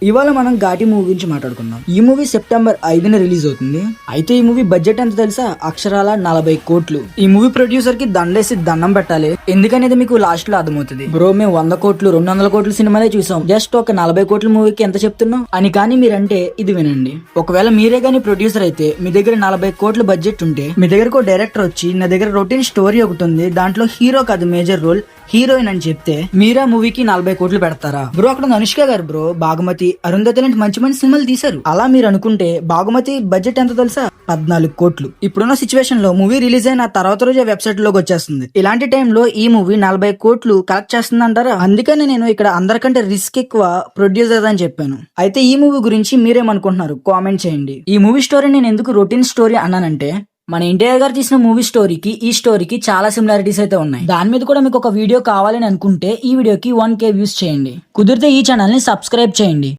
ఇవాళ మనం ఘాటి మూవీ గురించి మాట్లాడుకుందాం. ఈ మూవీ సెప్టెంబర్ 5న రిలీజ్ అవుతుంది. అయితే ఈ మూవీ బడ్జెట్ ఎంత తెలుసా? అక్షరాల 40 కోట్లు. ఈ మూవీ ప్రొడ్యూసర్ కి దండేసి దండం పెట్టాలి, ఎందుకనేది మీకు లాస్ట్ లో అర్థమవుతుంది. బ్రో మేము 100 కోట్లు 200 కోట్ల సినిమాలే చూసాం, జస్ట్ ఒక 40 కోట్ల మూవీకి ఎంత చెప్తున్నాం అని. కానీ మీరంటే ఇది వినండి, ఒకవేళ మీరే గానీ ప్రొడ్యూసర్ అయితే మీ దగ్గర 40 కోట్ల బడ్జెట్ ఉంటే మీ దగ్గరకు డైరెక్టర్ వచ్చి నా దగ్గర రొటీన్ స్టోరీ ఒకటి ఉంది, దాంట్లో హీరో కాదు మేజర్ రోల్ హీరోయిన్ అని చెప్తే మీరా మూవీకి 40 కోట్లు పెడతారా? బ్రో అక్కడ అనుష్క గారు బ్రో బాగుమతి, అరుంధతి లాంటి మంచి మంచి సినిమాలు తీశారు. అలా మీరు అనుకుంటే బాగుమతి బడ్జెట్ ఎంత తెలుసా? 14 కోట్లు. ఇప్పుడున్న సిచ్యువేషన్ లో మూవీ రిలీజ్ అయిన తర్వాత రోజే వెబ్సైట్ లోకి వచ్చేస్తుంది. ఇలాంటి టైంలో ఈ మూవీ 40 కోట్లు కలెక్ట్ చేస్తుంది అంటారా? అందుకని నేను ఇక్కడ అందరికంటే రిస్క్ ఎక్కువ ప్రొడ్యూసర్ అని చెప్పాను. అయితే ఈ మూవీ గురించి మీరేమనుకుంటున్నారు కామెంట్ చేయండి. ఈ మూవీ స్టోరీ నేను ఎందుకు రొటీన్ స్టోరీ అన్నానంటే, మన ఎన్టీఆర్ గారు తీసిన మూవీ స్టోరీకి ఈ స్టోరీకి చాలా సిమిలారిటీస్ అయితే ఉన్నాయి. దాని మీద కూడా మీకు ఒక వీడియో కావాలని అనుకుంటే ఈ వీడియోకి 1K వ్యూస్ చేయండి, కుదిరితే ఈ ఛానల్ ని సబ్స్క్రైబ్ చేయండి.